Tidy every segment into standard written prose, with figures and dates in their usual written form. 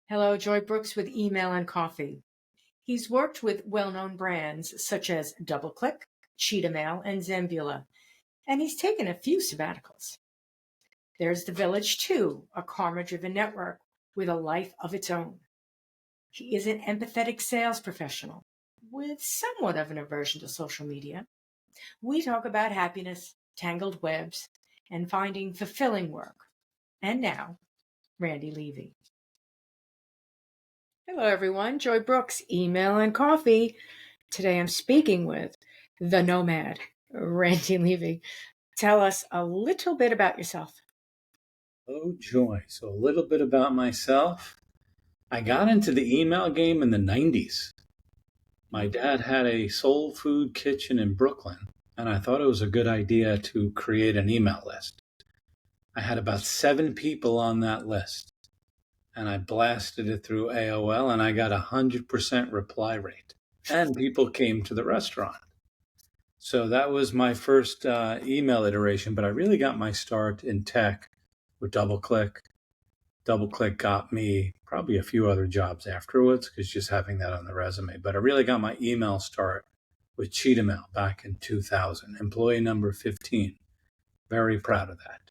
Hello, Joy Brooks with Email and Coffee. He's worked with well-known brands such as DoubleClick, Cheetah Mail, and Zembula, and he's taken a few sabbaticals. There's The Village, too, a karma-driven network with a life of its own. He is an empathetic sales professional with somewhat of an aversion to social media. We talk about happiness, tangled webs, and finding fulfilling work. And now, Randy Levy. Hello, everyone. Joy Brooks, Email and Coffee. Today I'm speaking with the nomad, Randy Levy. Tell us a little bit about yourself. Oh, Joy. So a little bit about myself. I got into the email game in the 90s. My dad had a soul food kitchen in Brooklyn, and I thought it was a good idea to create an email list. I had about 7 people on that list, and I blasted it through AOL, and I got 100% reply rate. And people came to the restaurant. So that was my first email iteration, but I really got my start in tech with DoubleClick. DoubleClick got me probably a few other jobs afterwards because just having that on the resume. But I really got my email start with Cheetah Mail back in 2000, employee number 15. Very proud of that.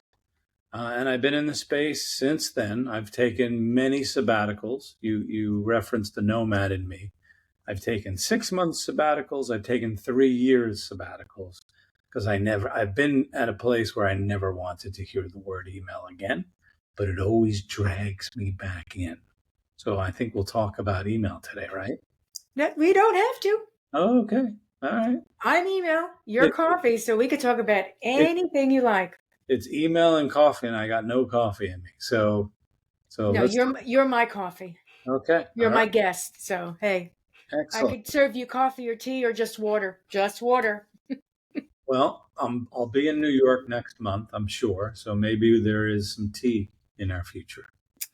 And I've been in the space since then. I've taken many sabbaticals. You referenced the nomad in me. I've taken 6 months sabbaticals. I've taken 3 years sabbaticals because I've been at a place where I never wanted to hear the word email again, but it always drags me back in. So I think we'll talk about email today, right? No, we don't have to. Oh, okay. All right. I'm email, you're coffee, so we could talk about anything you like. It's email and coffee, and I got no coffee in me. So No, you're my coffee. Okay. You're my guest, so hey. Excellent. I could serve you coffee or tea or just water. Just water. Well, I'll be in New York next month, I'm sure. So maybe there is some tea in our future.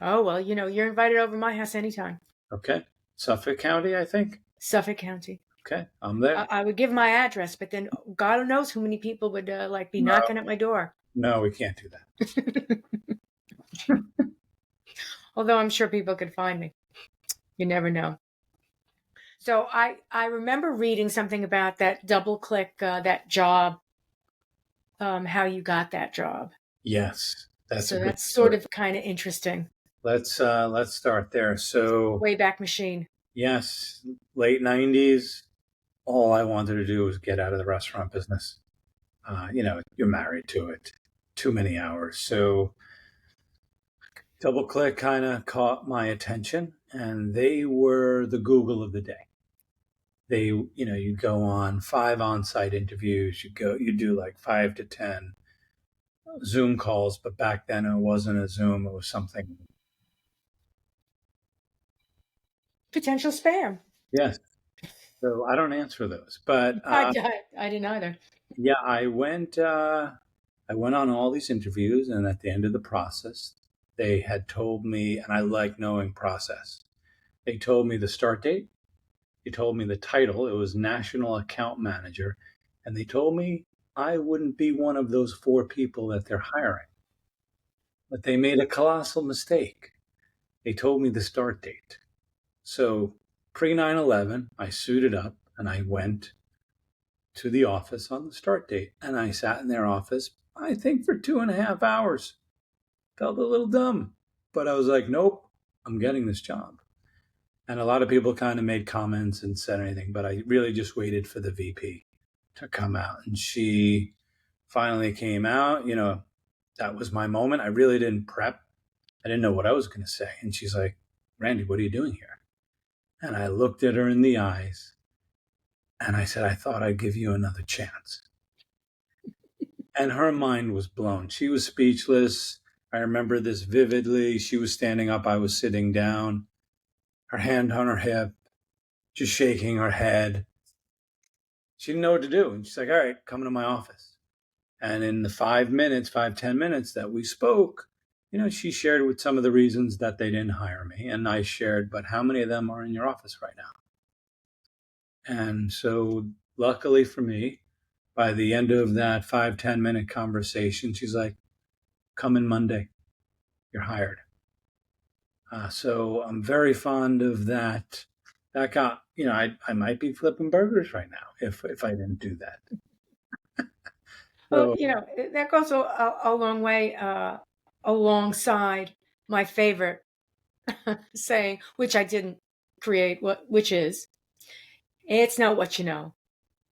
Oh, well, you're invited over my house anytime. Okay. Suffolk County, I think. Suffolk County. Okay, I'm there. I would give my address, but then God knows how many people would be knocking at my door. No, we can't do that. Although I'm sure people could find me. You never know. So I remember reading something about that DoubleClick, that job, how you got that job. Yes, that's sort of kind of interesting. Let's start there. So Wayback Machine. Yes, late 90s. All I wanted to do was get out of the restaurant business. You're married to it. Too many hours. So DoubleClick kind of caught my attention, and they were the Google of the day. You'd go on 5 on-site interviews. You do like 5 to 10 Zoom calls, but back then it wasn't a Zoom. It was something. Potential spam. Yes. So I don't answer those, but I didn't either. Yeah, I went on all these interviews, and at the end of the process, they had told me, and I like knowing process. They told me the start date. They told me the title. It was National Account Manager. And they told me I wouldn't be one of those 4 people that they're hiring. But they made a colossal mistake. They told me the start date. So pre-9/11, I suited up and I went to the office on the start date. And I sat in their office, I think for 2.5 hours. Felt a little dumb. But I was like, nope, I'm getting this job. And a lot of people kind of made comments and said anything, but I really just waited for the VP to come out. And she finally came out. That was my moment. I really didn't prep. I didn't know what I was going to say. And she's like, Randy, what are you doing here? And I looked at her in the eyes and I said, I thought I'd give you another chance. And her mind was blown. She was speechless. I remember this vividly. She was standing up. I was sitting down. Her hand on her hip, just shaking her head. She didn't know what to do. And she's like, all right, come to my office. And in the 10 minutes that we spoke, she shared with some of the reasons that they didn't hire me. And I shared, but how many of them are in your office right now? And so luckily for me, by the end of that 5-10 minute conversation, she's like, come in Monday. You're hired. So I'm very fond of that. That got, I might be flipping burgers right now if I didn't do that. Well, So that goes a long way alongside my favorite saying, which I didn't create, which is, it's not what you know,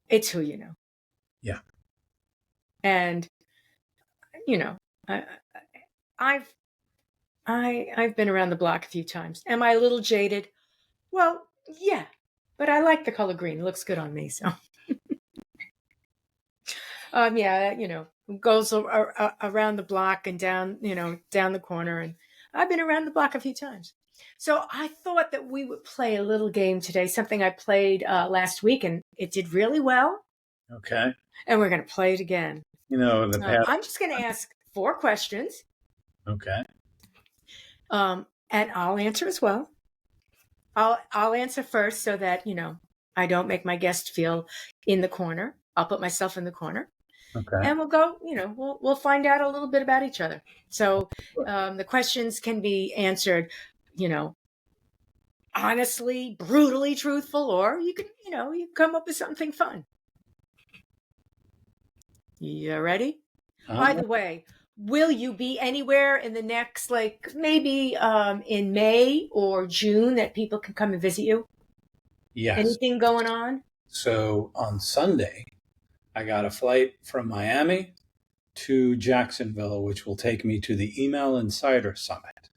it's who you know. yeah, And, you know, I, I've I've been around the block a few times. Am I a little jaded? Well, yeah, but I like the color green. It looks good on me. So, yeah, goes around the block and down, down the corner. And I've been around the block a few times. So I thought that we would play a little game today, something I played last week, and it did really well. okay. And we're going to play it again. The past. I'm just going to ask 4 questions, Okay. and I'll answer as well. I'll answer first so that I don't make my guest feel in the corner. I'll put myself in the corner, Okay. and we'll go. We'll find out a little bit about each other. So the questions can be answered, honestly, brutally truthful, or you can you can come up with something fun. You ready? By the way, will you be anywhere in the next, like maybe in May or June, that people can come and visit you? Yes. Anything going on? So on Sunday, I got a flight from Miami to Jacksonville, which will take me to the Email Insider Summit.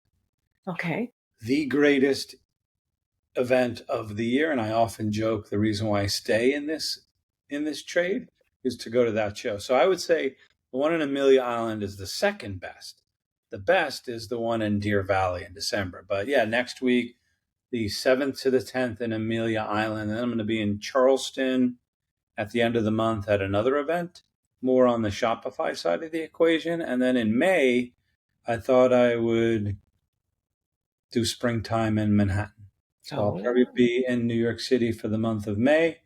Okay. The greatest event of the year, and I often joke the reason why I stay in this trade is to go to that show. So I would say the one in Amelia Island is the second best. The best is the one in Deer Valley in December. But yeah, next week, the 7th to the 10th in Amelia Island. And then I'm going to be in Charleston at the end of the month at another event, more on the Shopify side of the equation. And then in May, I thought I would do springtime in Manhattan. So I'll probably be in New York City for the month of May,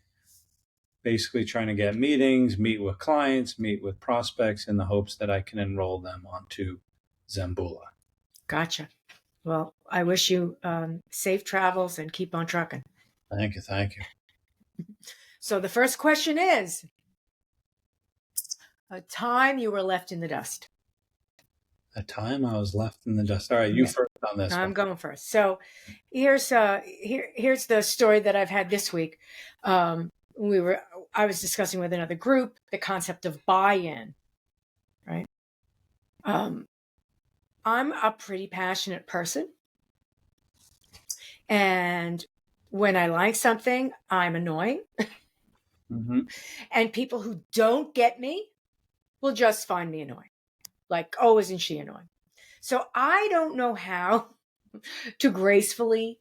basically trying to get meetings, meet with clients, meet with prospects in the hopes that I can enroll them onto Zambula. Gotcha. Well, I wish you safe travels and keep on trucking. Thank you. Thank you. So the first question is, a time you were left in the dust. A time I was left in the dust. All right, you first on this. I'm going first. So here's the story that I've had this week. I was discussing with another group the concept of buy-in, right? I'm a pretty passionate person, and when I like something, I'm annoying. Mm-hmm. And people who don't get me will just find me annoying. Like, oh, isn't she annoying? So I don't know how to gracefully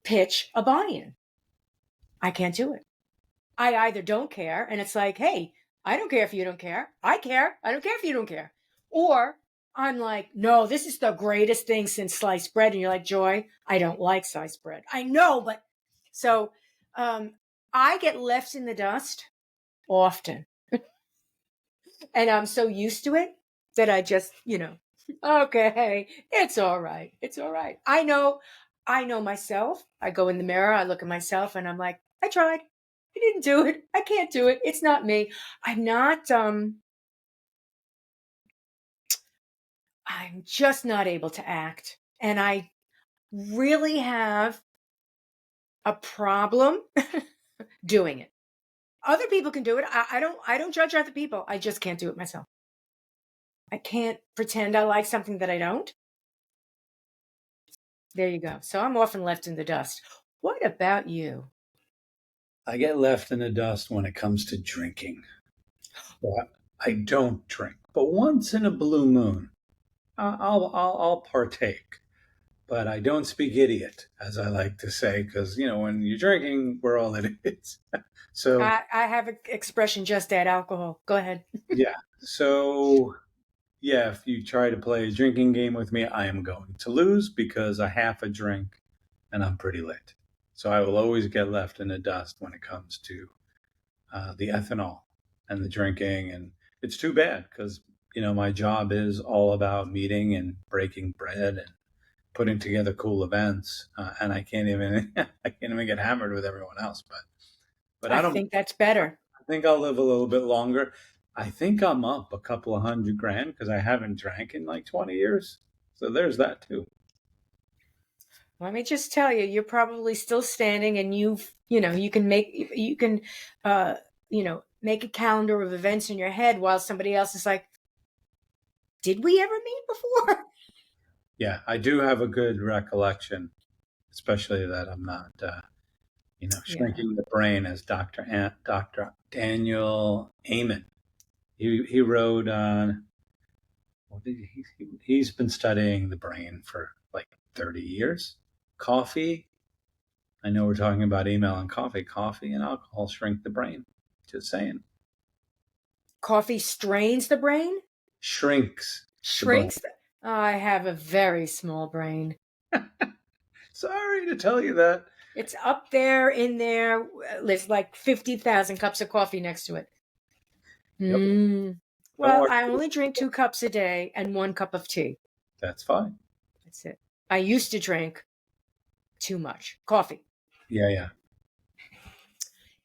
pitch a buy-in. I can't do it. I either don't care, and it's like, hey, I don't care if you don't care. I care. I don't care if you don't care. Or I'm like, no, this is the greatest thing since sliced bread. And you're like, Joy, I don't like sliced bread. I know, but so I get left in the dust often. And I'm so used to it that I just, okay, it's all right. It's all right. I know myself. I go in the mirror, I look at myself, and I'm like, I tried. I didn't do it. I can't do it. It's not me. I'm just not able to act. And I really have a problem doing it. Other people can do it. I don't judge other people. I just can't do it myself. I can't pretend I like something that I don't. There you go. So I'm often left in the dust. What about you? I get left in the dust when it comes to drinking. Well, I don't drink, but once in a blue moon, I'll partake. But I don't speak idiot, as I like to say, because when you're drinking, we're all idiots. So I have an expression, just add alcohol. Go ahead. yeah. So yeah, if you try to play a drinking game with me, I am going to lose because a half a drink and I'm pretty lit. So I will always get left in the dust when it comes to the ethanol and the drinking. And it's too bad because, my job is all about meeting and breaking bread and putting together cool events, and I can't even get hammered with everyone else. But I I don't. think that's better. I think I'll live a little bit longer. I think I'm up a couple of $100,000 because I haven't drank in like 20 years. So there's that too. Let me just tell you, you're probably still standing, and you can make a calendar of events in your head while somebody else is like, did we ever meet before? Yeah, I do have a good recollection, especially that I'm not, Yeah. shrinking the brain as Dr. Daniel Amen. He wrote on, he's been studying the brain for like 30 years. Coffee. I know we're talking about email and coffee. Coffee and alcohol shrink the brain. Just saying. Coffee strains the brain? Shrinks the brain. Shrinks? I have a very small brain. Sorry to tell you that. It's up there in there. There's like 50,000 cups of coffee next to it. Yep. Well, I only drink 2 cups a day and 1 cup of tea. That's fine. That's it. I used to drink too much coffee. Yeah.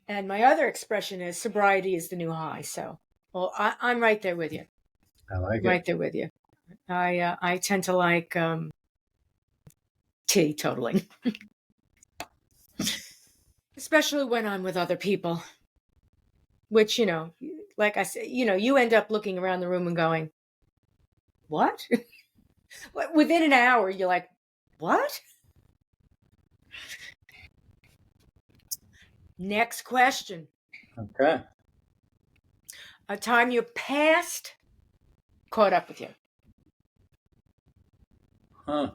And my other expression is sobriety is the new high. So, well, I'm right there with you. I like it. Right there with you. I tend to like tea totaling. Especially when I'm with other people. Which, like I said, you end up looking around the room and going, what? Within an hour, you're like, what? Next question. Okay. A time your past caught up with you. Huh.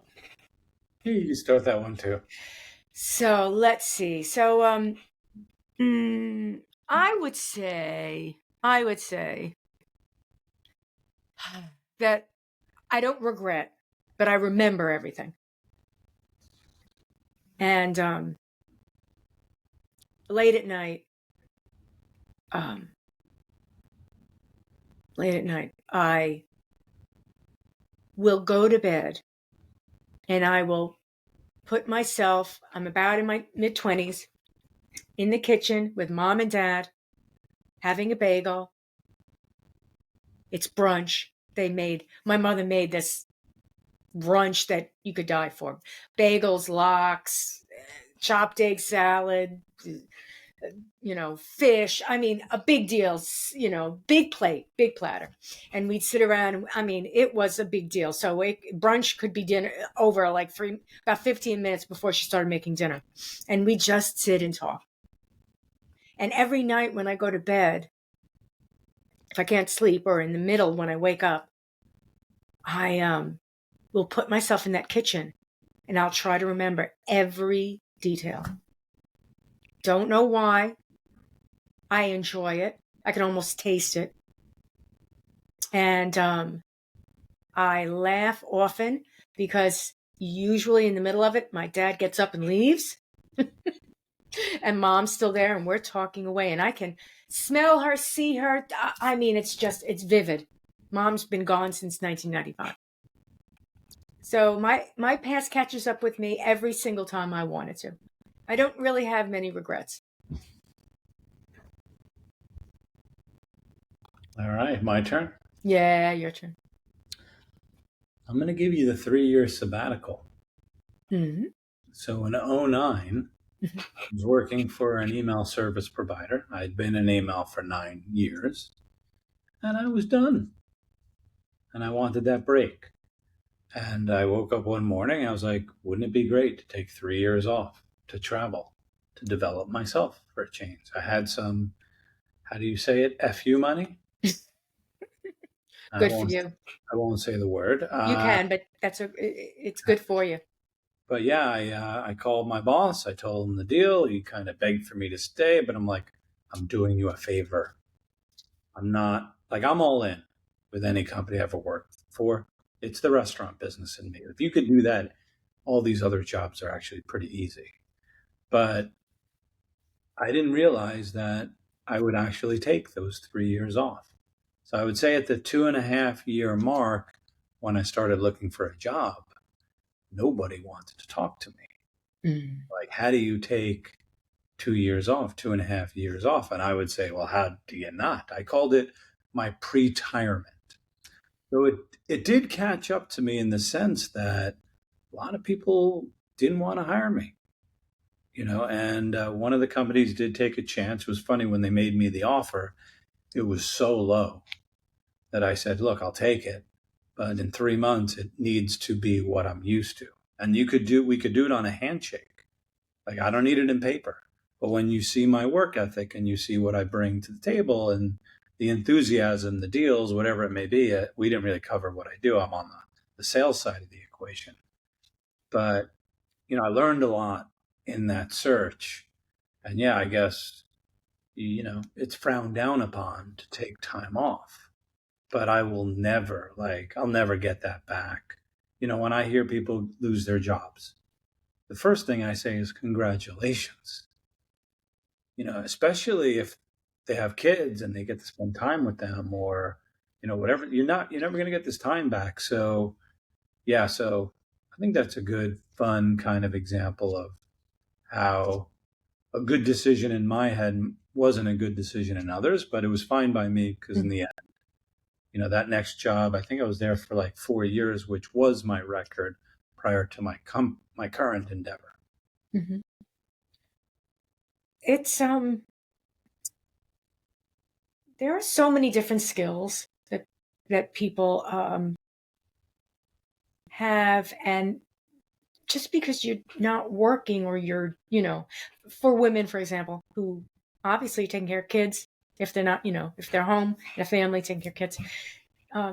You can start that one too. So let's see. So I would say that I don't regret, but I remember everything. And late at night, I will go to bed and I will put myself, I'm about in my mid-20s, in the kitchen with mom and dad, having a bagel. It's brunch. My mother made this brunch that you could die for. Bagels, lox, chopped egg salad, fish. I mean, a big deal, big plate, big platter. And we'd sit around. I mean, it was a big deal. So brunch could be dinner over like about 15 minutes before she started making dinner. And we just sit and talk. And every night when I go to bed, if I can't sleep or in the middle when I wake up, I will put myself in that kitchen and I'll try to remember every detail. Don't know why. I enjoy it. I can almost taste it. And I laugh often because usually in the middle of it, my dad gets up and leaves. And mom's still there and we're talking away. And I can smell her, see her. I mean, it's vivid. Mom's been gone since 1995. So my past catches up with me every single time I want it to. I don't really have many regrets. All right, my turn. Yeah, your turn. I'm going to give you the 3-year sabbatical. Mm-hmm. So in 2009, I was working for an email service provider. I'd been in email for 9 years, and I was done. And I wanted that break. And I woke up one morning, and I was like, wouldn't it be great to take 3 years off to travel, to develop myself for a change? I had some, how do you say it, FU money? Good for you. I won't say the word. You can, but it's good for you. But yeah, I called my boss. I told him the deal. He kind of begged for me to stay, but I'm like, I'm doing you a favor. I'm not, like, I'm all in with any company I ever worked for. It's the restaurant business in me. If you could do that, all these other jobs are actually pretty easy. But I didn't realize that I would actually take those 3 years off. So I would say at the 2.5-year mark, when I started looking for a job, nobody wanted to talk to me. Mm. Like, how do you take 2 years off, 2.5 years off? And I would say, well, how do you not? I called it my pre-tirement. So it did catch up to me in the sense that a lot of people didn't want to hire me, and one of the companies did take a chance. It was funny when they made me the offer, it was so low that I said, look, I'll take it. But in 3 months, it needs to be what I'm used to. And we could do it on a handshake. Like, I don't need it in paper. But when you see my work ethic and you see what I bring to the table and the enthusiasm, the deals, whatever it may be, we didn't really cover what I do. I'm on the sales side of the equation. But, I learned a lot in that search. And yeah, I guess, it's frowned down upon to take time off. But I will never, I'll never get that back. When I hear people lose their jobs, the first thing I say is congratulations. Especially if they have kids and they get to spend time with them, or whatever. You're never going to get this time back. So yeah, so I think that's a good, fun kind of example of how a good decision in my head wasn't a good decision in others, but it was fine by me because in the end, that next job, I think I was there for like 4 years, which was my record prior to my current endeavor. Mm-hmm. It's there are so many different skills that people have, and just because you're not working, or you're, for women, for example, who obviously taking care of kids, if they're not, if they're home and a family taking care of kids,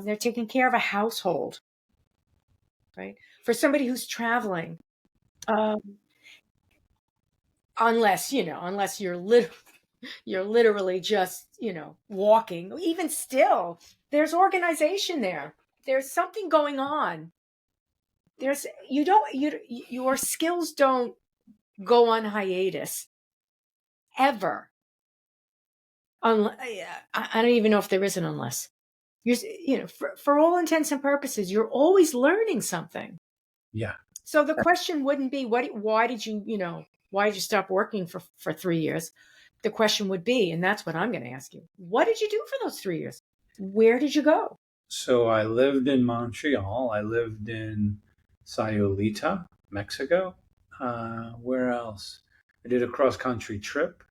they're taking care of a household, right? For somebody who's traveling, unless you're literally just, walking, even still, there's organization there. There's something going on. Your skills don't go on hiatus ever. I don't even know if there is an unless. For all intents and purposes, you're always learning something. Yeah. So the question wouldn't be, why did you stop working for 3 years? The question would be, and that's what I'm going to ask you, what did you do for those 3 years? Where did you go? So I lived in Montreal. I lived in Sayulita, Mexico. Where else? I did a cross-country trip.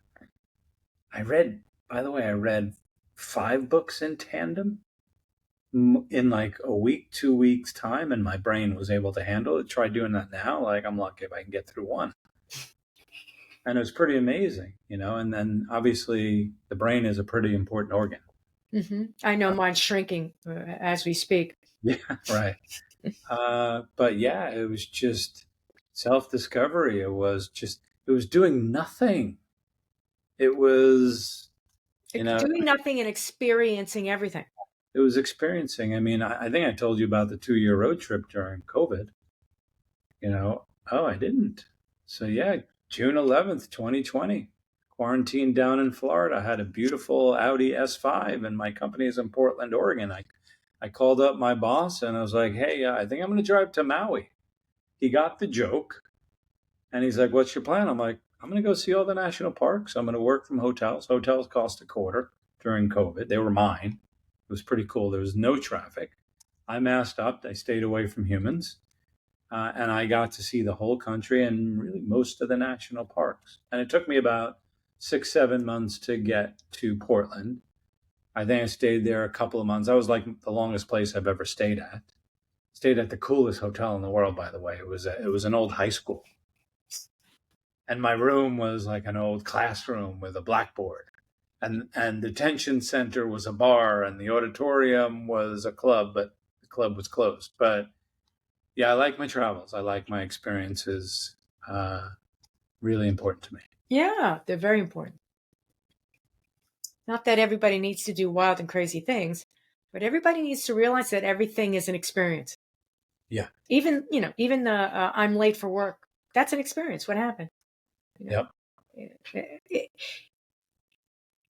By the way, I read 5 books in tandem in like a week, 2 weeks time, and my brain was able to handle it. Try doing that now. Like, I'm lucky if I can get through one. And it was pretty amazing, and then obviously the brain is a pretty important organ. Mm-hmm. I know mine's shrinking as we speak. Yeah, right. But yeah, it was just self-discovery. It was doing nothing. It was, doing nothing and experiencing everything. it was experiencing. I mean, I think I told you about the 2-year road trip during COVID. Oh, I didn't. So yeah, June 11th, 2020, quarantined down in Florida. I had a beautiful Audi S5, and my company is in Portland, Oregon. I called up my boss and I was like, hey, I think I'm going to drive to Maui. He got the joke, and he's like, what's your plan? I'm like, I'm going to go see all the national parks. I'm going to work from hotels. Hotels cost a quarter during COVID. They were mine. It was pretty cool. There was no traffic. I masked up. I stayed away from humans. And I got to see the whole country and really most of the national parks. And it took me about 6-7 months to get to Portland. I think I stayed there a couple of months. That was like the longest place I've ever stayed at. Stayed at the coolest hotel in the world, by the way. It was an old high school. And my room was like an old classroom with a blackboard. And the detention center was a bar, and the auditorium was a club, but the club was closed. But yeah, I like my travels. I like my experiences. Really important to me. Yeah, they're very important. Not that everybody needs to do wild and crazy things, but everybody needs to realize that everything is an experience. Yeah. Even the I'm late for work. That's an experience. What happened? Yep.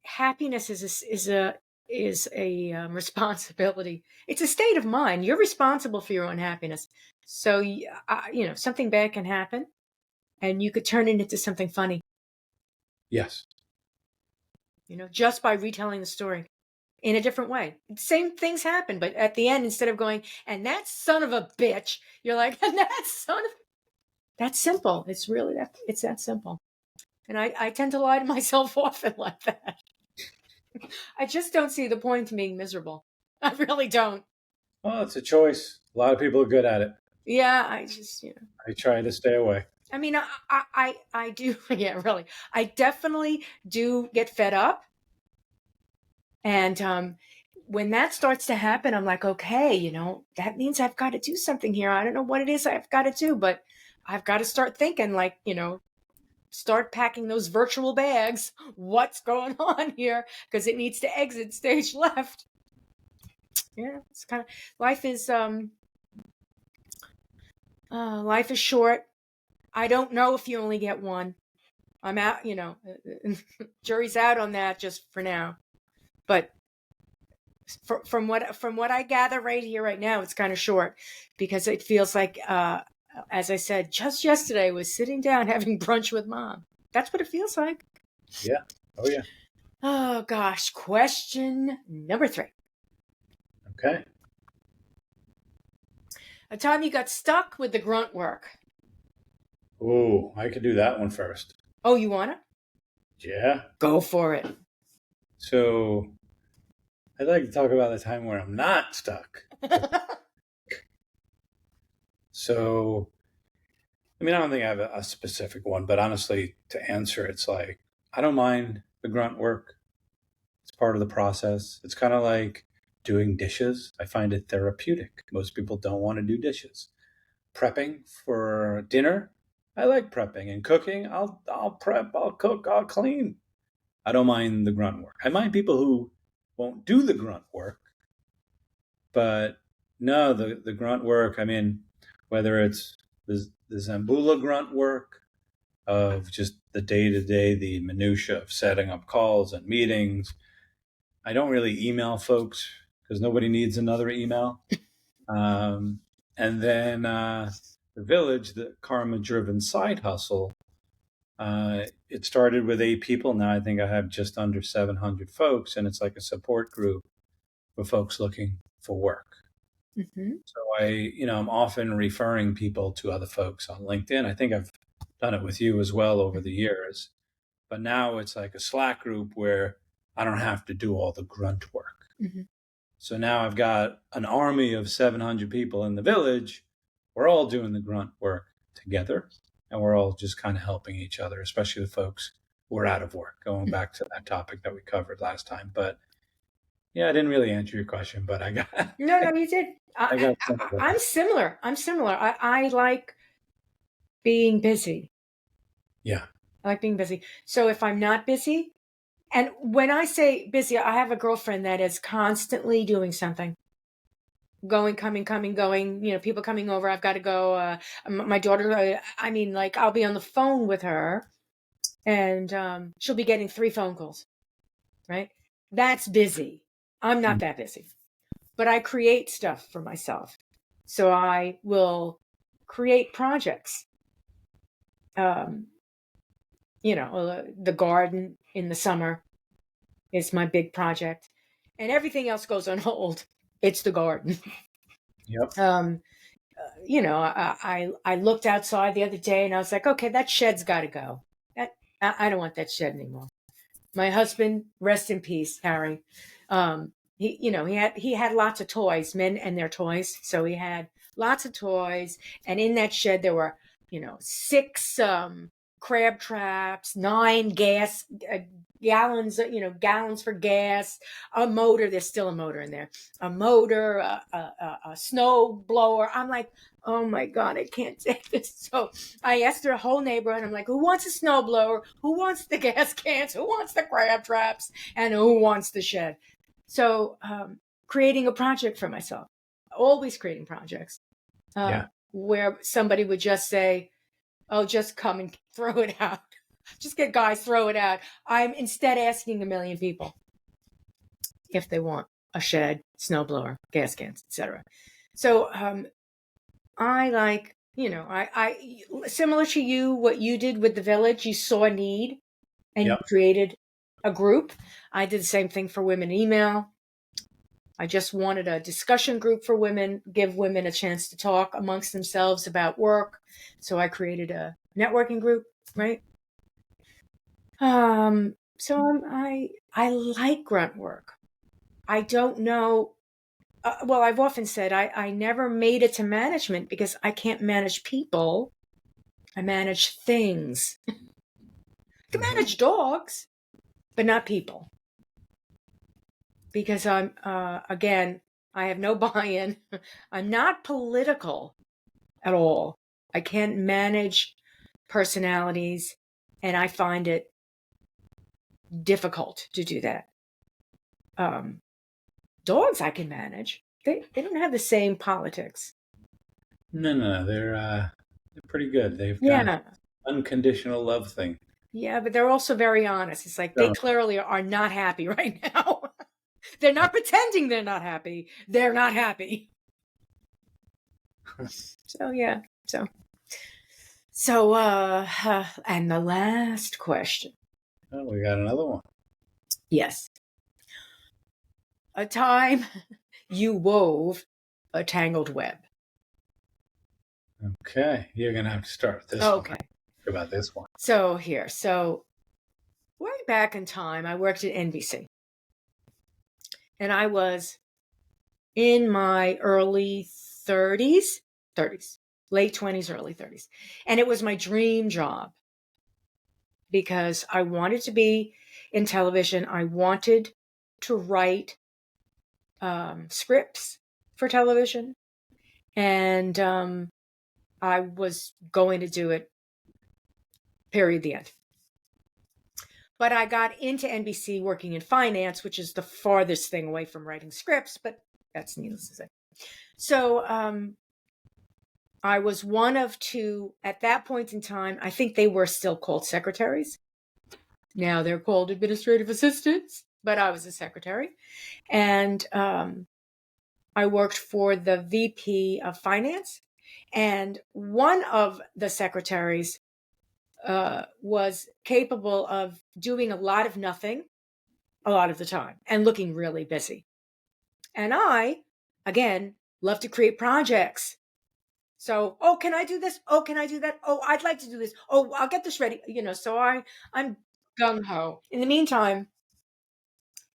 Happiness is a responsibility. It's a state of mind. You're responsible for your own happiness. So, something bad can happen and you could turn it into something funny, Yes. just by retelling the story in a different way. Same things happen, but at the end, instead of going, and that son of a bitch, you're like, and that son of, that's simple. It's really it's that simple. And I tend to lie to myself often like that. I just don't see the point in being miserable. I really don't. Well, it's a choice. A lot of people are good at it. Yeah, I just, I try to stay away. I mean, I do. Yeah, really. I definitely do get fed up. And when that starts to happen, I'm like, okay, that means I've got to do something here. I don't know what it is I've got to do, but I've got to start thinking, like, start packing those virtual bags. What's going on here? Because it needs to exit stage left. Yeah, it's kind of, life is short. I don't know if you only get one. I'm out, jury's out on that just for now. But from what I gather right here, right now, it's kind of short because it feels like, as I said, just yesterday I was sitting down having brunch with Mom. That's what it feels like. Yeah. Oh, yeah. Oh, gosh. Question number 3. Okay. A time you got stuck with the grunt work. Ooh, I could do that one first. Oh, you want to? Yeah. Go for it. So I'd like to talk about the time where I'm not stuck. So, I mean, I don't think I have a specific one, but honestly, to answer, it's like, I don't mind the grunt work. It's part of the process. It's kind of like doing dishes. I find it therapeutic. Most people don't want to do dishes. Prepping for dinner, I like prepping and cooking. I'll prep, I'll cook, I'll clean. I don't mind the grunt work. I mind people who won't do the grunt work, but no, the grunt work. I mean, whether it's the Zambula grunt work of just the day to day, the minutia of setting up calls and meetings. I don't really email folks because nobody needs another email. And then the village, the karma driven side hustle. It started with 8 people. Now I think I have just under 700 folks, and it's like a support group for folks looking for work. Mm-hmm. So I'm often referring people to other folks on LinkedIn. I think I've done it with you as well over the years. But now it's like a Slack group where I don't have to do all the grunt work. Mm-hmm. So now I've got an army of 700 people in the village. We're all doing the grunt work together, and we're all just kind of helping each other, especially the folks who are out of work, going back to that topic that we covered last time. But yeah, I didn't really answer your question, but I got. No, you did. I'm similar. I like being busy. Yeah. I like being busy. So if I'm not busy, and when I say busy, I have a girlfriend that is constantly doing something. Going, coming, going, people coming over. I've got to go. My daughter, I'll be on the phone with her and she'll be getting 3 phone calls, right? That's busy. I'm not that busy, but I create stuff for myself. So I will create projects. The garden in the summer is my big project, and everything else goes on hold. It's the garden. Yep. I looked outside the other day and I was like, okay, that shed's got to go. I don't want that shed anymore. My husband, rest in peace, Harry. He had lots of toys, men and their toys. So he had lots of toys, and in that shed there were, 6 crab traps, 9 gas gallons for gas, a motor. There's still a motor in there, a motor, a snow blower. I'm like, oh my God, I can't take this. So I asked the whole neighborhood. I'm like, who wants a snow blower? Who wants the gas cans? Who wants the crab traps? And who wants the shed? So creating a project for myself, always creating projects where somebody would just say, oh, just come and throw it out. Just get guys, throw it out. I'm instead asking a million people if they want a shed, snowblower, gas cans, etc. So I like, I similar to you, what you did with the village, you saw a need and you Yep. created a group. I did the same thing for Women Email. I just wanted a discussion group for women, give women a chance to talk amongst themselves about work. So I created a networking group, right? So I like grunt work. I don't know. Well, I've often said I never made it to management because I can't manage people. I manage things. I can manage dogs, but not people. Because again, I have no buy-in. I'm not political at all. I can't manage personalities, and I find it difficult to do that. Dogs I can manage. They don't have the same politics. No. They're pretty good. They've got Yeah. unconditional love thing. Yeah, but they're also very honest. It's like they So, clearly are not happy right now. They're not pretending they're not happy. They're not happy. So yeah. So and the last question. oh, we got another one. Yes. A time you wove a tangled web. Okay, you're gonna have to start with this Okay. one. About this one. So here. So way back in time, I worked at NBC. And I was in my early 30s, late 20s, early 30s. And it was my dream job because I wanted to be in television. I wanted to write scripts for television. And I was going to do it, period, the end. But I got into NBC working in finance, which is the farthest thing away from writing scripts, but that's needless to say. So I was one of two at that point in time. I think they were still called secretaries. Now they're called administrative assistants, but I was a secretary. And I worked for the VP of finance. And one of the secretaries was capable of doing a lot of nothing a lot of the time and looking really busy. And I, again, love to create projects. So, oh, can I do this? Oh, can I do that? Oh, I'd like to do this. Oh, I'll get this ready. So I'm gung ho. In the meantime,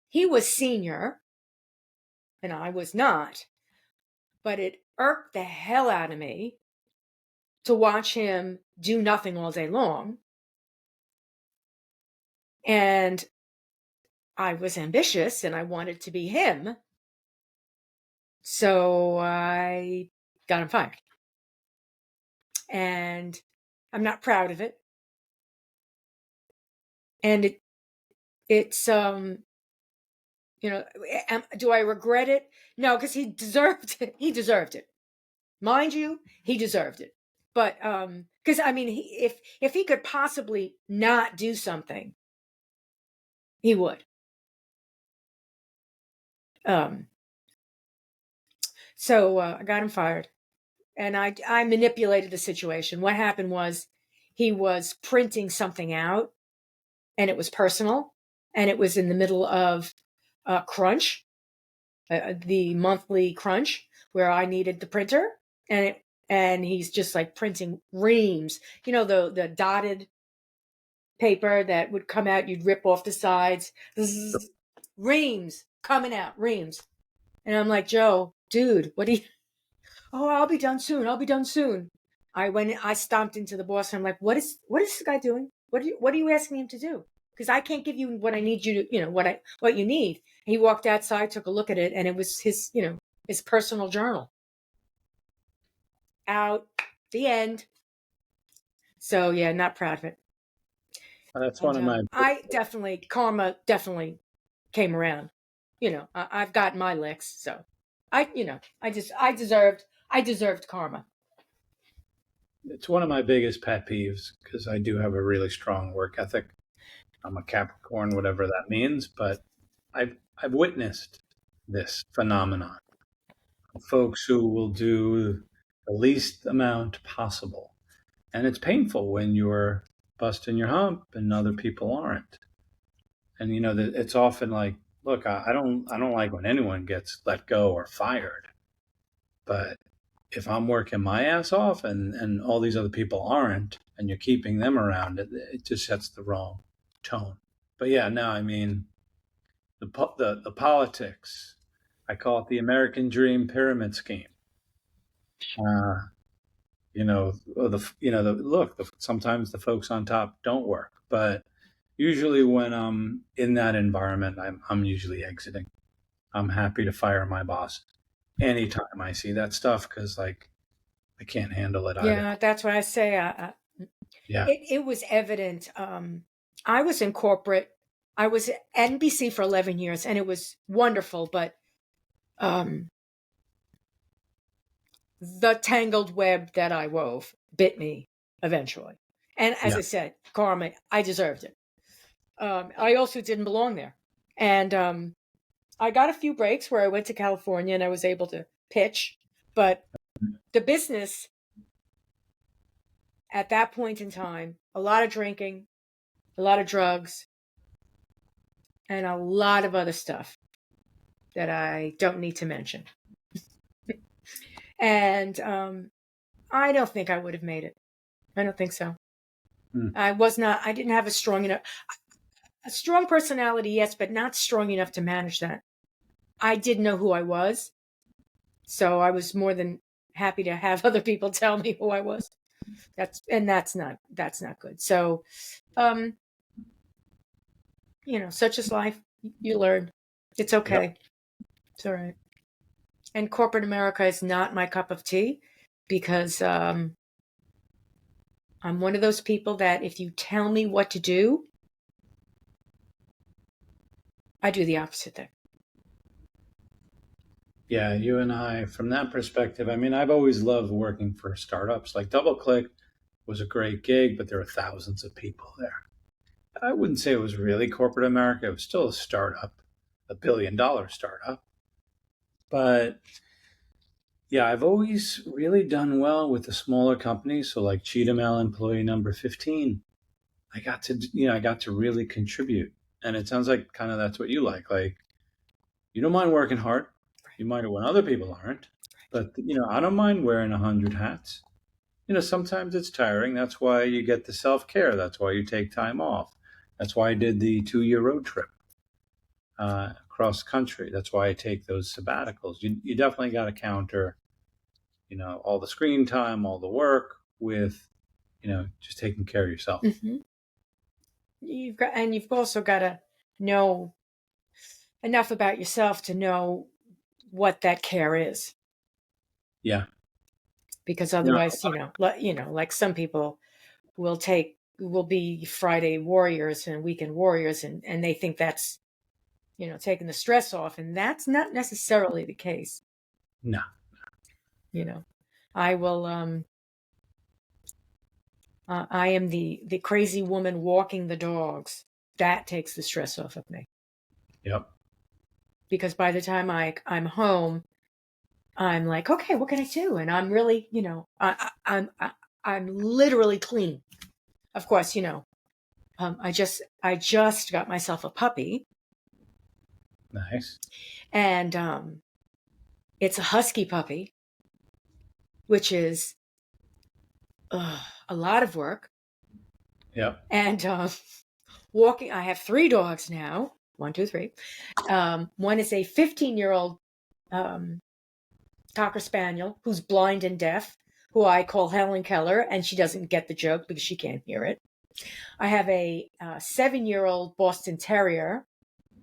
he was senior and I was not, but it irked the hell out of me to watch him do nothing all day long. And I was ambitious and I wanted to be him. So I got him fired. And I'm not proud of it. And it's do I regret it? No, because he deserved it. He deserved it. Mind you, he deserved it. But because if he could possibly not do something, he would. So I got him fired, and I manipulated the situation. What happened was he was printing something out, and it was personal, and it was in the middle of crunch, the monthly crunch, where I needed the printer, and he's just like printing reams, the dotted paper that would come out, you'd rip off the sides, reams coming out, reams. And I'm like, Joe, dude, what do you? Oh, I'll be done soon. I stomped into the boss and I'm like, what is this guy doing? What are you asking him to do? Because I can't give you what I need you to, what you need. And he walked outside, took a look at it, and it was his, his personal journal. Out, the end. So yeah, not proud of it. That's one of my. Karma definitely came around. I've gotten my licks, so I deserved karma. It's one of my biggest pet peeves because I do have a really strong work ethic. I'm a Capricorn, whatever that means, but I've witnessed this phenomenon. Folks who will do the least amount possible. And it's painful when you're busting your hump and other people aren't. And it's often like, look, I don't like when anyone gets let go or fired, but if I'm working my ass off and all these other people aren't, and you're keeping them around, it just sets the wrong tone. But yeah, no, I mean, the politics, I call it the American Dream pyramid scheme. Uh, sometimes the folks on top don't work, but usually when I'm in that environment, I'm usually exiting. I'm happy to fire my boss anytime I see that stuff, because like I can't handle it either. Yeah, that's what I say. Yeah. It was evident. I was in corporate. I was at NBC for 11 years, and it was wonderful. But the tangled web that I wove bit me eventually. And as I said, karma, I deserved it. I also didn't belong there. And I got a few breaks where I went to California and I was able to pitch. But the business at that point in time, a lot of drinking, a lot of drugs, and a lot of other stuff that I don't need to mention. And I don't think I would have made it. I don't think so. I didn't have a strong personality, yes, but not strong enough to manage that. I didn't know who I was. So I was more than happy to have other people tell me who I was. That's not good. So, such is life. You learn. It's okay. Yep. It's all right. And corporate America is not my cup of tea, because I'm one of those people that if you tell me what to do, I do the opposite thing. Yeah, you and I, from that perspective, I mean, I've always loved working for startups. Like DoubleClick was a great gig, but there were thousands of people there. I wouldn't say it was really corporate America. It was still a startup, a $1 billion startup. But yeah, I've always really done well with the smaller companies. So like Cheetah Mail employee number 15, I got to really contribute. And it sounds like kind of that's what you like. Like, you don't mind working hard. You mind when other people aren't. But, I don't mind wearing 100 hats. Sometimes it's tiring. That's why you get the self-care. That's why you take time off. That's why I did the 2-year road trip across country. That's why I take those sabbaticals. You definitely got to counter, all the screen time, all the work with, just taking care of yourself. Mm-hmm. You've also got to know enough about yourself to know what that care is. Yeah. Because otherwise, like some people will be Friday warriors and weekend warriors, and they think that's, taking the stress off, and that's not necessarily the case. No. I will, I am the crazy woman walking the dogs. That takes the stress off of me. Yep. Because by the time I'm home, I'm like, okay, what can I do? And I'm really, I'm literally clean. Of course, I just got myself a puppy. Nice. And it's a husky puppy, which is a lot of work. Yep. And walking, I have 3 dogs now. 1, 2, 3. One is a 15-year-old Cocker Spaniel who's blind and deaf, who I call Helen Keller, and she doesn't get the joke because she can't hear it. I have a 7-year-old Boston Terrier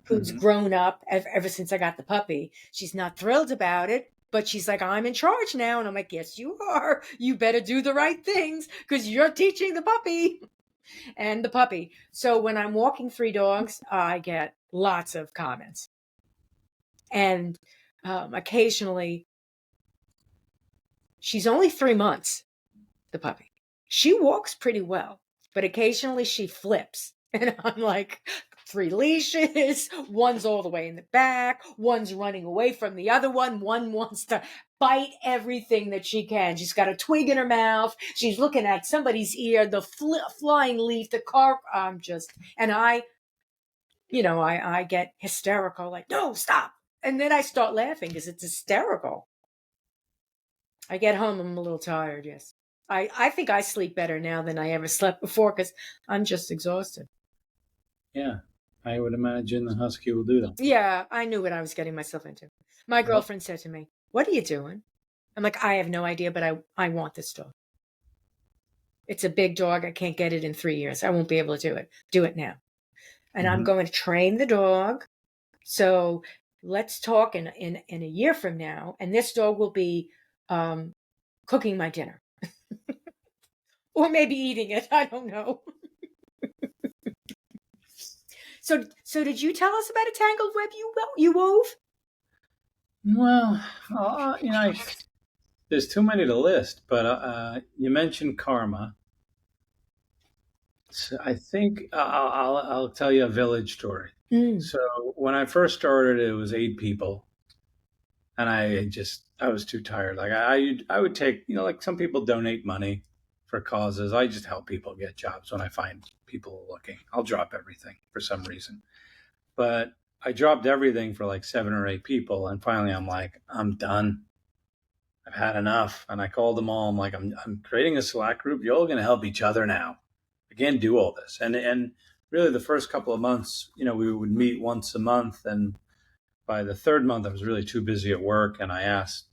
who's grown up ever since I got the puppy. She's not thrilled about it, but she's like, I'm in charge now. And I'm like, yes, you are. You better do the right things because you're teaching the puppy. And the puppy. So when I'm walking 3 dogs, I get lots of comments. And occasionally, she's only 3 months, the puppy. She walks pretty well, but occasionally she flips. And I'm like, 3 leashes, one's all the way in the back, one's running away from the other one wants to bite everything that she can. She's got a twig in her mouth. She's looking at somebody's ear, the flying leaf, the car. And I get hysterical, like, no, stop. And then I start laughing because it's hysterical. I get home, I'm a little tired, yes. I think I sleep better now than I ever slept before because I'm just exhausted. Yeah, I would imagine the husky will do that. Yeah, I knew what I was getting myself into. My girlfriend said to me, what are you doing? I'm like, I have no idea, but I want this dog. It's a big dog. I can't get it in 3 years. I won't be able to do it. Do it now. And I'm going to train the dog. So let's talk in a year from now, and this dog will be cooking my dinner. Or maybe eating it. I don't know. So did you tell us about a tangled web you wove? Well, there's too many to list, but you mentioned karma. So I think I'll tell you a village story. So when I first started, it was 8 people, and I was too tired. Like I would take, like some people donate money for causes. I just help people get jobs when I find people looking. I'll drop everything for some reason. But I dropped everything for like 7 or 8 people, and finally I'm like, I'm done. I've had enough. And I called them all. I'm like, I'm creating a Slack group. You're all going to help each other now. I can't do all this. And really the first couple of months, we would meet once a month, and by the 3rd month, I was really too busy at work, and I asked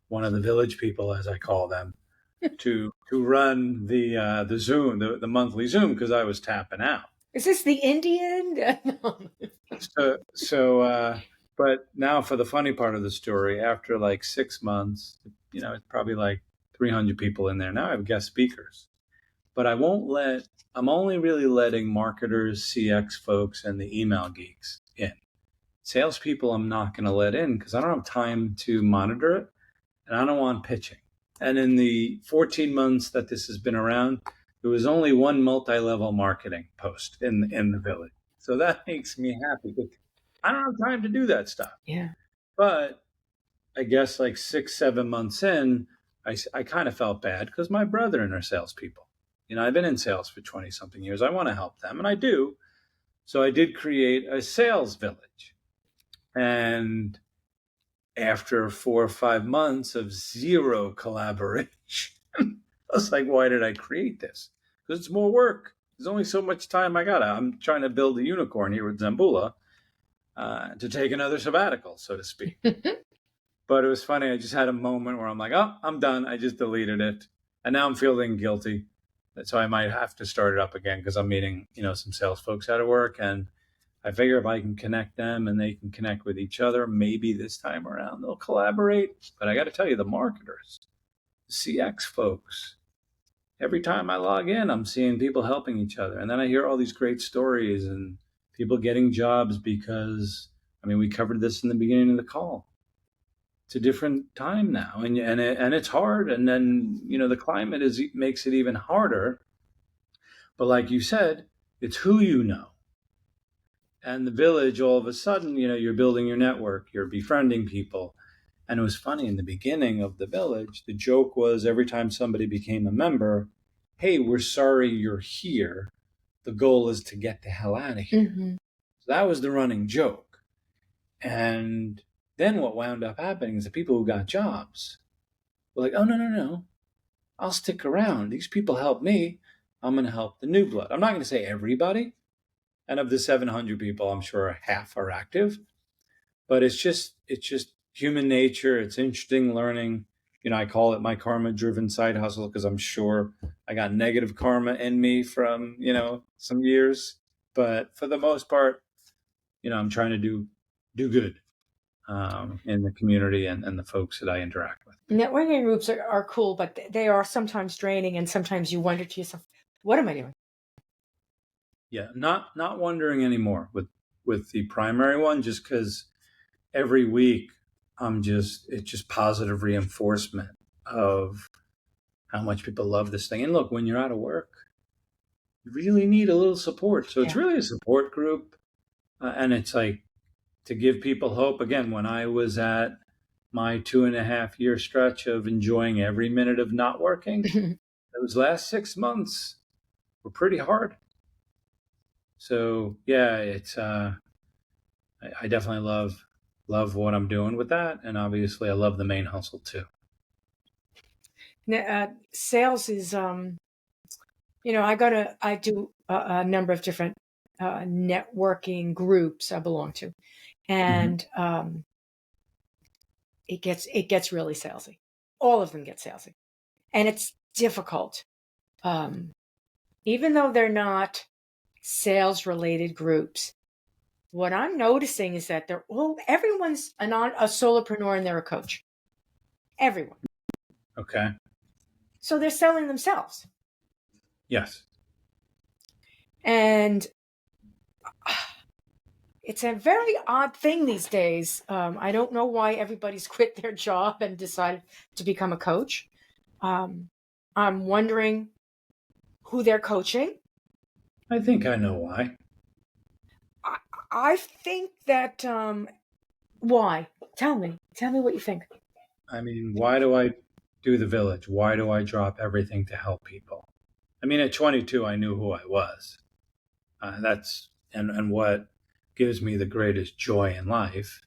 one of the village people, as I call them, to run the Zoom, the monthly Zoom, because I was tapping out. Is this the Indian? But now for the funny part of the story, after like 6 months, it's probably like 300 people in there. Now I have guest speakers, but I'm only really letting marketers, CX folks, and the email geeks in. Salespeople, I'm not going to let in because I don't have time to monitor it, and I don't want pitching. And in the 14 months that this has been around, there was only one multi-level marketing post in the village. So that makes me happy. I don't have time to do that stuff. Yeah. But I guess like 6, 7 months in, I kind of felt bad because my brethren are salespeople. I've been in sales for 20 something years. I want to help them, and I do. So I did create a sales village. And after 4 or 5 months of zero collaboration, I was like, why did I create this? Because it's more work. There's only so much time I got. I'm trying to build a unicorn here with Zambula to take another sabbatical, so to speak. But it was funny. I just had a moment where I'm like, oh, I'm done. I just deleted it. And now I'm feeling guilty. So I might have to start it up again because I'm meeting, some sales folks out of work. And I figure if I can connect them and they can connect with each other, maybe this time around they'll collaborate. But I got to tell you, the marketers, the CX folks, every time I log in, I'm seeing people helping each other. And then I hear all these great stories and people getting jobs because, we covered this in the beginning of the call. It's a different time now, and it's hard. And then, the climate makes it even harder. But like you said, it's who you know. And the village, all of a sudden, you're building your network, you're befriending people. And it was funny in the beginning of the village, the joke was every time somebody became a member, hey, we're sorry you're here. The goal is to get the hell out of here. Mm-hmm. So that was the running joke. And then what wound up happening is the people who got jobs were like, oh, no. I'll stick around. These people help me. I'm going to help the new blood. I'm not going to say everybody. And of the 700 people, I'm sure half are active. But it's just human nature. It's interesting learning. I call it my karma-driven side hustle because I'm sure I got negative karma in me from, some years. But for the most part, I'm trying to do good in the community and the folks that I interact with. Networking groups are cool, but they are sometimes draining, and sometimes you wonder to yourself, what am I doing? Yeah, not wondering anymore with the primary one, just because every week it's just positive reinforcement of how much people love this thing. And look, when you're out of work, you really need a little support. So it's really a support group. And it's like to give people hope. Again, when I was at my 2.5 year stretch of enjoying every minute of not working, those last 6 months were pretty hard. So yeah, it's I definitely love what I'm doing with that, and obviously I love the main hustle too. Sales is, I do a number of different networking groups I belong to, and it gets really salesy. All of them get salesy, and it's difficult. Even though they're not sales related groups, what I'm noticing is that everyone's a solopreneur and they're a coach. Everyone. Okay. So they're selling themselves. Yes. And it's a very odd thing these days. I don't know why everybody's quit their job and decided to become a coach. I'm wondering who they're coaching. I think I know why. I think that, why? Tell me what you think. I mean, why do I do the village? Why do I drop everything to help people? I mean, at 22, I knew who I was. And what gives me the greatest joy in life.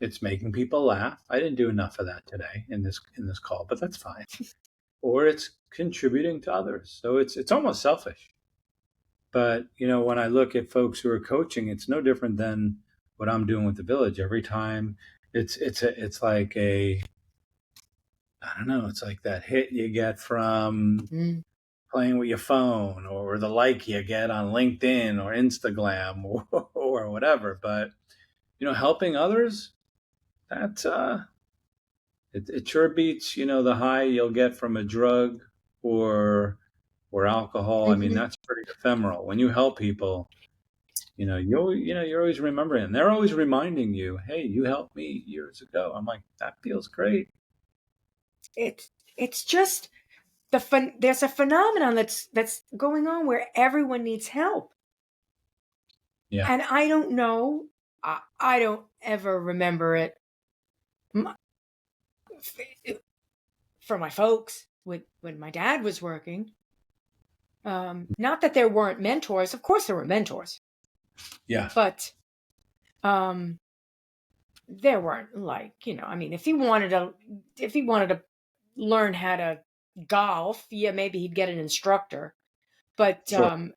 It's making people laugh. I didn't do enough of that today in this call, but that's fine. Or it's contributing to others. So it's almost selfish. But when I look at folks who are coaching, it's no different than what I'm doing with the village. Every time, it's like I don't know. It's like that hit you get from playing with your phone, or the like you get on LinkedIn or Instagram or whatever. But helping others, that's it sure beats the high you'll get from a drug or alcohol. I mean, that's pretty ephemeral. When you help people, you're always remembering, and they're always reminding you, hey, you helped me years ago. I'm like, that feels great. It's just there's a phenomenon that's going on where everyone needs help. Yeah. And I don't know, I don't ever remember it for my folks when my dad was working. Not that there weren't mentors. Of course there were mentors. Yeah. But there weren't, like, I mean, if he wanted to learn how to golf, yeah, maybe he'd get an instructor. But Sure.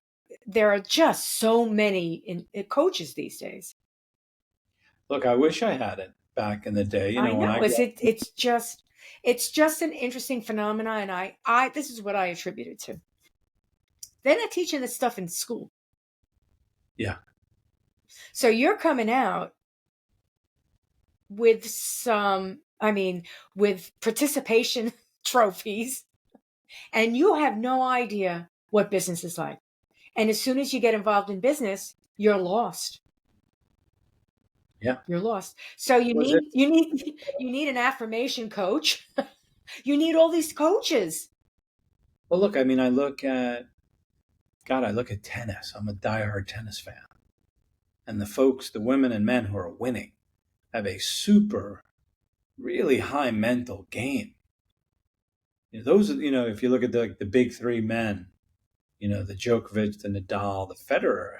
there are just so many coaches these days. Look, I wish I had it back in the day. I When know it's just an interesting phenomenon, and I this is what I attribute it to. They're not teaching this stuff in school. Yeah. So you're coming out with with participation trophies, and you have no idea what business is like. And as soon as you get involved in business, you're lost. Yeah. You're lost. So you need an affirmation coach. You need all these coaches. Well, look, I mean, I look at tennis. I'm a diehard tennis fan. And the women and men who are winning have a super, really high mental game. Those are, if you look at the big three men, the Djokovic, the Nadal, the Federer,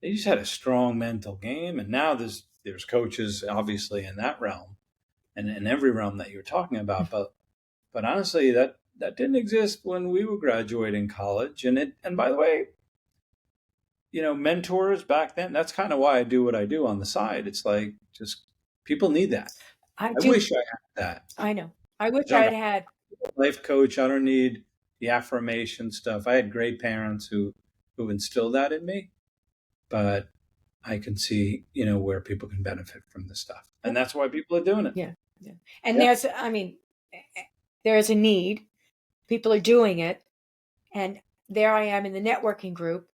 they just had a strong mental game. And now there's coaches, obviously, in that realm and in every realm that you're talking about. But honestly, that didn't exist when we were graduating college. And by the way, mentors back then, that's kind of why I do what I do on the side. It's like, just people need that. I wish I had that. I know. I wish I had life coach. I don't need the affirmation stuff. I had great parents who instilled that in me, but I can see, where people can benefit from this stuff. And that's why people are doing it. Yeah. And there's a need. People are doing it. And there I am in the networking group,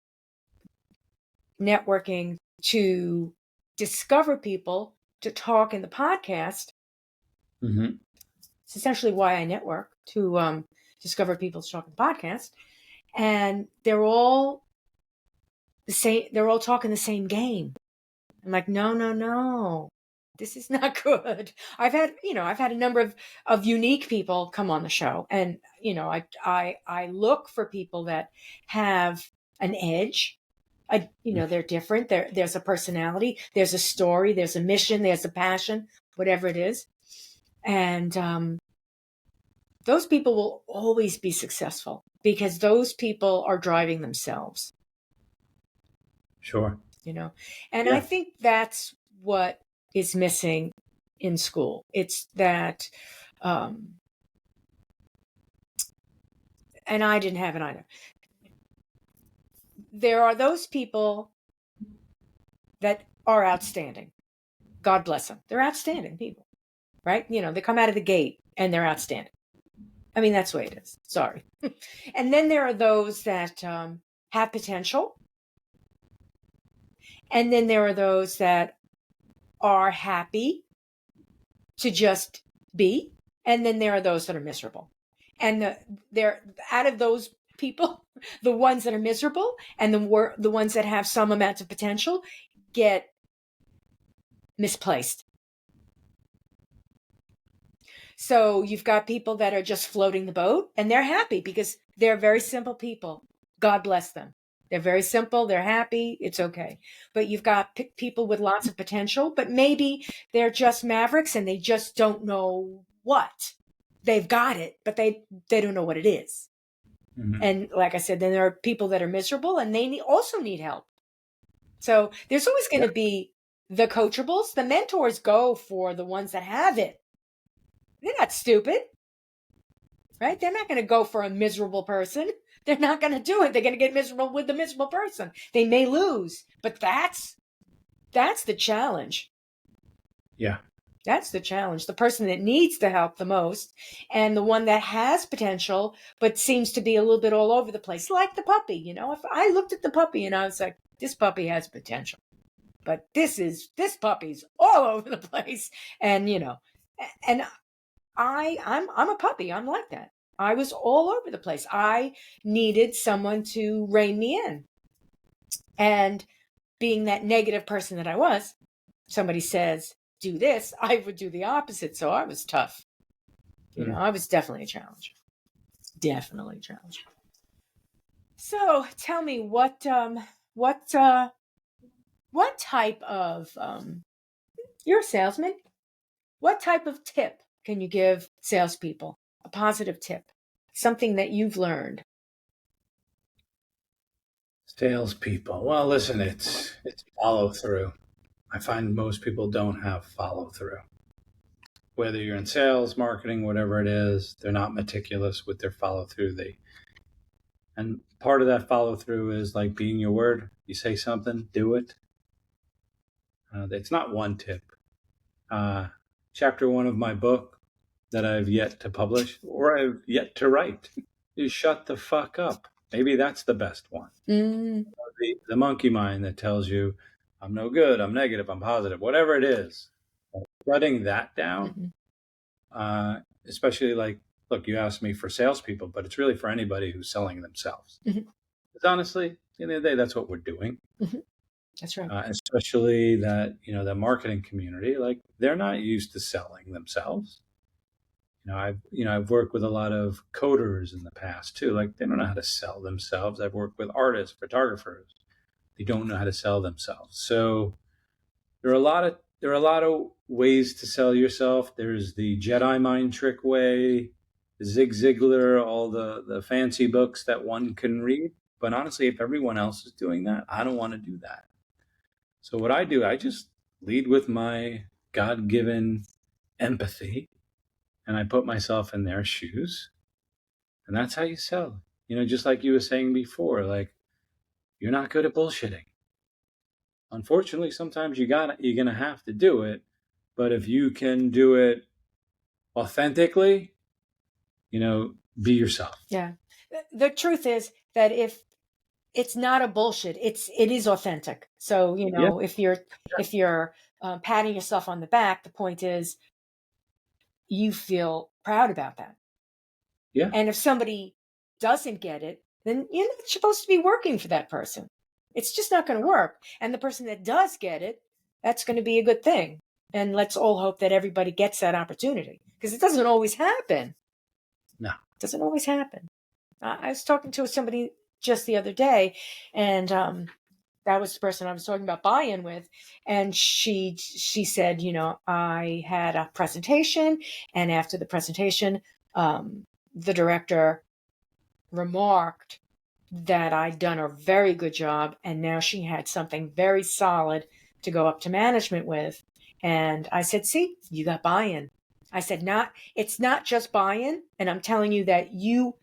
networking to discover people to talk in the podcast. Mm-hmm. It's essentially why I network, to discover people to talk in the podcast. And they're all the same. They're all talking the same game. I'm like, no. this is not good. I've had a number of unique people come on the show, and I look for people that have an edge. They're different. There's a personality, there's a story, there's a mission, there's a passion, whatever it is. And those people will always be successful because those people are driving themselves. Sure. And Yeah. I think that's what is missing in school. It's that, and I didn't have it either. There are those people that are outstanding. God bless them. They're outstanding people, right? They come out of the gate and they're outstanding. I mean, that's the way it is. Sorry. And then there are those that have potential. And then there are those that are happy to just be. And then there are those that are miserable. And they're out of those people, the ones that are miserable and the ones that have some amount of potential get misplaced. So you've got people that are just floating the boat and they're happy because they're very simple people. God bless them. They're very simple. They're happy. It's okay. But you've got people with lots of potential, but maybe they're just mavericks and they just don't know what. They've got it, but they don't know what it is. Mm-hmm. And like I said, then there are people that are miserable and they also need help. So there's always going to be the coachables. The mentors go for the ones that have it. They're not stupid, right? They're not going to go for a miserable person. They're not going to do it. They're going to get miserable with the miserable person. They may lose, but that's the challenge. Yeah. That's the challenge. The person that needs the help the most and the one that has potential, but seems to be a little bit all over the place, like the puppy. If I looked at the puppy and I was like, this puppy has potential, but this puppy's all over the place. And, and I'm a puppy. I'm like that. I was all over the place. I needed someone to rein me in. And being that negative person that I was, somebody says, do this, I would do the opposite. So I was tough. I was definitely a challenge. Definitely a challenge. So tell me what type of, you're a salesman. What type of tip can you give salespeople? A positive tip, something that you've learned. Salespeople. Well, listen, it's follow through. I find most people don't have follow through. Whether you're in sales, marketing, whatever it is, they're not meticulous with their follow through. And part of that follow through is like being your word. You say something, do it. It's not one tip. Chapter 1 of my book that I've yet to publish or I've yet to write is shut the fuck up. Maybe that's the best one. The monkey mind that tells you I'm no good, I'm negative, I'm positive, whatever it is. Shutting that down, especially like, look, you asked me for salespeople, but it's really for anybody who's selling themselves. Because honestly, at the end of the day, that's what we're doing. That's right. Especially that, the marketing community, like they're not used to selling themselves. I've worked with a lot of coders in the past too. Like they don't know how to sell themselves. I've worked with artists, photographers. They don't know how to sell themselves. So there are a lot of ways to sell yourself. There's the Jedi mind trick way, Zig Ziglar, all the fancy books that one can read. But honestly, if everyone else is doing that, I don't want to do that. So what I do, I just lead with my God-given empathy, and I put myself in their shoes, and that's how you sell. Just like you were saying before, like you're not good at bullshitting. Unfortunately, sometimes you're gonna have to do it, but if you can do it authentically, be yourself. Yeah, the truth is that if it's not a bullshit, it is authentic. So if you're patting yourself on the back, the point is you feel proud about that. Yeah. And if somebody doesn't get it, then you're not supposed to be working for that person. It's just not going to work. And the person that does get it, that's going to be a good thing. And let's all hope that everybody gets that opportunity, because it doesn't always happen. No. It doesn't always happen. I was talking to somebody just the other day, and that was the person I was talking about buy-in with. And she said, I had a presentation, and after the presentation, the director remarked that I'd done a very good job, and now she had something very solid to go up to management with. And I said, see, you got buy-in. I said, it's not just buy-in. And I'm telling you that you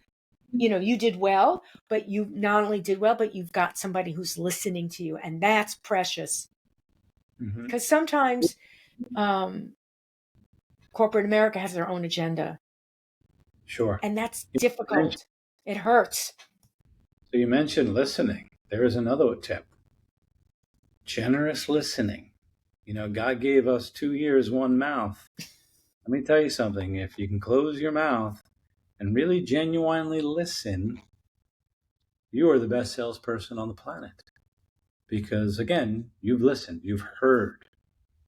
did well, but you not only did well, but you've got somebody who's listening to you. And that's precious. Because sometimes corporate America has their own agenda. Sure. And that's difficult. It hurts. So you mentioned listening. There is another tip. Generous listening. God gave us 2 ears, one mouth. Let me tell you something. If you can close your mouth and really genuinely listen, you are the best salesperson on the planet. Because again, you've listened, you've heard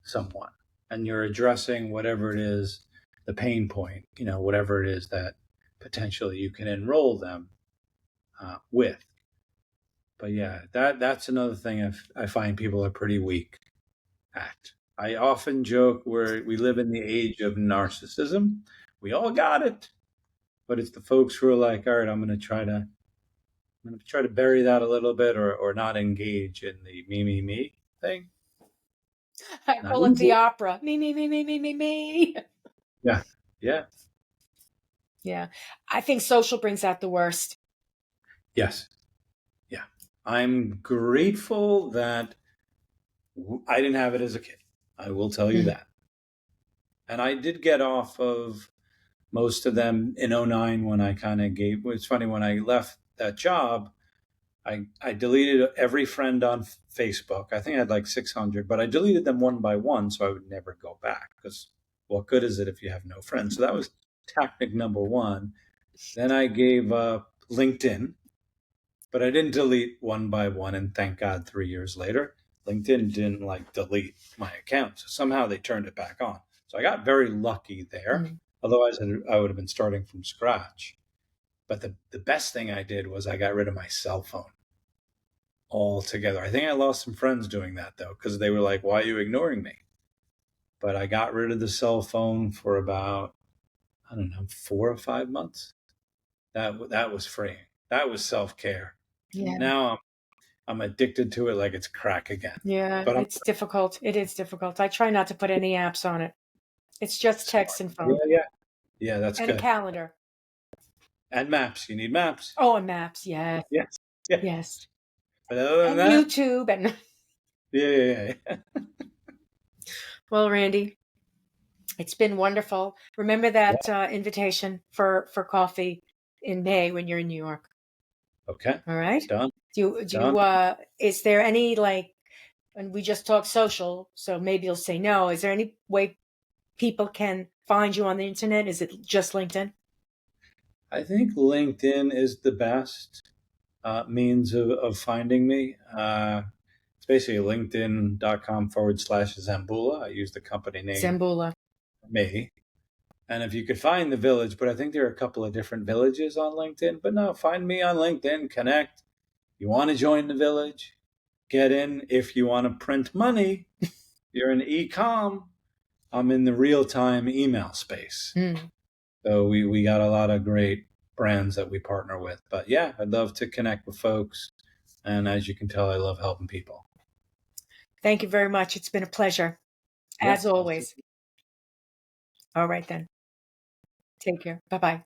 someone, and you're addressing whatever it is, the pain point, whatever it is that potentially you can enroll them with. But yeah, that's another thing I find people are pretty weak at. I often joke we live in the age of narcissism. We all got it, but it's the folks who are like, all right, I'm going to try to bury that a little bit, or not engage in the me thing. I call it the opera. Me. Yeah. Yeah. I think social brings out the worst. Yes. Yeah. I'm grateful that I didn't have it as a kid. I will tell you that. And I did get off of most of them in 2009 when I kind of it's funny, when I left that job, I deleted every friend on Facebook. I think I had like 600, but I deleted them one by one so I would never go back, because what good is it if you have no friends? So that was tactic number one. Then I gave up LinkedIn, but I didn't delete one by one. And thank God 3 years later, LinkedIn didn't delete my account. So somehow they turned it back on. So I got very lucky there. Otherwise, I would have been starting from scratch. But the best thing I did was I got rid of my cell phone altogether. I think I lost some friends doing that, though, because they were like, why are you ignoring me? But I got rid of the cell phone for about, 4 or 5 months. That was freeing. That was self-care. Yeah. Now I'm addicted to it like it's crack again. Yeah, but it's difficult. It is difficult. I try not to put any apps on it. It's just text and phone. Yeah, that's and good. A calendar. And maps. You need maps. Oh, and maps. Yes. Yes. But other than and that, YouTube and yeah. Well, Randy, it's been wonderful. Remember that invitation for coffee in May when you're in New York. Okay. All right. Done. Is there any, and we just talked social, so maybe you'll say no. Is there any way people can find you on the internet? Is it just LinkedIn? I think LinkedIn is the best means of finding me. It's basically linkedin.com/Zambula. I use the company name Zambula. Me. And if you could find the village, but I think there are a couple of different villages on LinkedIn. But no, find me on LinkedIn, connect. You want to join the village, get in. If you want to print money, you're in e-com. I'm in the real-time email space. So we got a lot of great brands that we partner with. But yeah, I'd love to connect with folks. And as you can tell, I love helping people. Thank you very much. It's been a pleasure, as always. All right, then. Take care. Bye-bye.